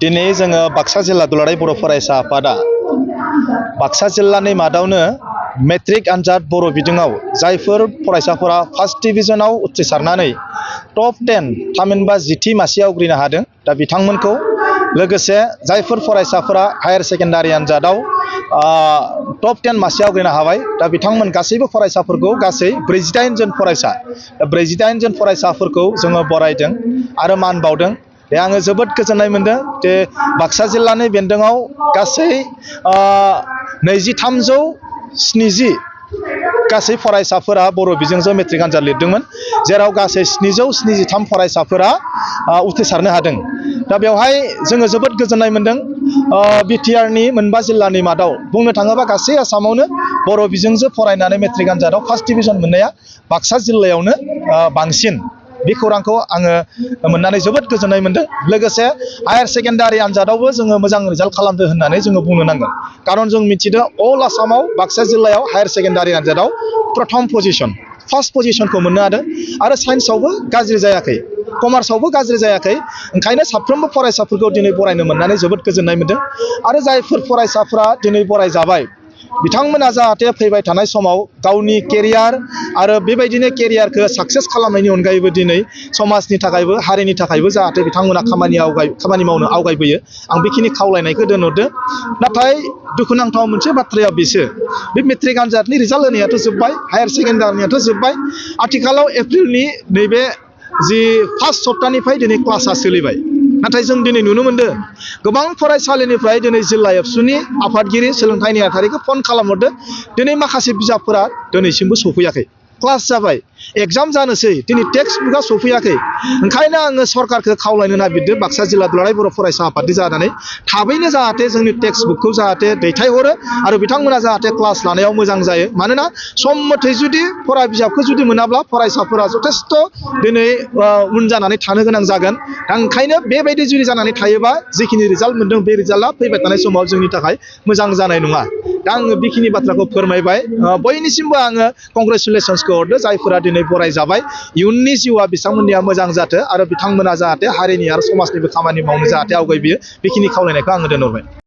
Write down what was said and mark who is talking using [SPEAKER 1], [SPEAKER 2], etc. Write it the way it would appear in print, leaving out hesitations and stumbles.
[SPEAKER 1] दिनै जोङो बाक्सा जिल्ला दुलाराय बर' फरायसा आफादा बाक्सा जिल्लानि मादावनो मेट्रिक आनजाद बर' बिजोङाव जायफोर फरायसाफोरा फार्स्ट डिभिजनाव उथ्रिसारनानै टप 10 थामहिनबा 10थि मासियाव आवग्रिनो हादों दा बिथांमोनखौ लोगोसे जायफोर फरायसाफोरा हायार सेकेन्डारि आनजादाव टप 10 मासियाव आवग्रिनो हाबाय दा बिथांमोन गासैबो फरायसाफोरखौ गासै 48 जन फरायसा 48 जन फरायसाफोरखौ जोङो बरायदों आरो मान बावदों। आङो जोबोद गोजोननाय मोनदों जे बाक्सा जिल्लानि बेन्दोङाव गासै 2370 गासै फरायसाफोरा बर' बिजोंजों मेट्रिक आनजाद लिरदोंमोन, जेराव गासै 773 फरायसाफोरा उथ्रिसारनो हादों। दा बेवहाय जोङो जोबोद गोजोननाय मोनदों। बिटिआरनि मोनबा जिल्लानि मादाव बुंनो थाङोबा गासै आसामावनो बर' बिजोंजों फरायनानै मेट्रिक आनजादाव फार्स्ट डिभिजन मोननाया बाक्सा जिल्लायावनो बांसिन। बे खौरांखौ आङो मोननानै जोबोद गोजोननाय मोनदों। लोगोसे हायार सेकेन्डारि आनजादावबो जोङो मोजां रिजाल्ट खालामदों होननानै जोङो बुंनो नांगोन, खारन जों मिथिदों अल आसामाव बाक्सा जिल्लायाव हायार सेकेन्डारि आनजादाव प्रथम पजिशन फार्स्ट पजिशनखौ मोननो हादों आरो साइन्सआवबो गाज्रि जायाखै, कमार्सआवबो गाज्रि जायाखै। ओंखायनो साफ्रोमबो फरायसाफोरखौ दिनै बरायनो मोननानै जोबोद गोजोननाय मोनदों। आरो जायफोर फरायसाफोरा दिनै बरायजाबाय बिथांमोना जाहाथे फैबाय थानाय समाव गावनि केरियार आरो बेबायदिनो केरियारखौ साक्सेस खालामनायनि अनगायैबो दिनै समाजनि थाखायबो हारिनि थाखायबो जाहाथे बिथांमोना खामानि मावनो आवगायबोयो, आं बेखिनि खावलायनायखौ दोनहरदों। नाथाय दुखुनांथाव मोनसे बाथ्राया बेसो, बे मेट्रिक आनजादनि रिजाल्ट होनायाथ' जोब्बाय, हायार सेकेन्डारिनियाथ' जोब्बाय। आथिखालाव एप्रिलनि नैबे जि फार्स्ट सप्तानिफ्राय दिनै क्लासआ सोलिबाय। नाथाय जों दिनै नुनो मोनदों गोबां फरायसालिनिफ्राय दिनै जिल्ला एबसुनि आफादगिरि सोलोंथाइ नेहाथारिखौ फन खालामहरदों, दिनै माखासे बिजाबफोरा दिनैसिमबो सफैयाखै। क्लास जाबाय, एग्जाम जानोसै, दिनै टेक्स्ट बुकआ सफैयाखै। ओंखायनो आङो सरकारखौ खावलायनो नागिरदों बाक्सा जिल्ला दुलाराय बर' फरायसा आफादनि जानानै थाबैनो जाहाथे जोंनि टेक्स्ट बुकखौ जाहाथे दैथायहरो आरो बिथांमोना जाहाथे क्लास लानायाव मोजां जायो। मानोना सम मथे जुदि फरा बिजाबखौ जुदि मोनाब्ला फरायसाफोरा जथेस्थ' दिनै उन जानानै थानो गोनां जागोन। दा ओंखायनो बेबायदि जुदि जानानै थायोबा जिखिनि रिजाल्ट मोनदों बे रिजाल्टआ फैबाय थानाय समाव जोंनि थाखाय मोजां जानाय नङा। दा आङो बेखिनि बाथ्राखौ फोरमायबाय। बयनिसिमबो आङो कंग्रेसुलेसन्सखौ हरदों जायफोरा दिनै बरायजाबाय। इयुननि जिउआ बिथांमोननिया मोजां जाथों आरो बिथांमोना जाहाथे हारिनि आरो समाजनिबो खामानि मावनो जाहाथे आवगायबोयो, बेखिनि खावलायनायखौ आङो दोनहरबाय।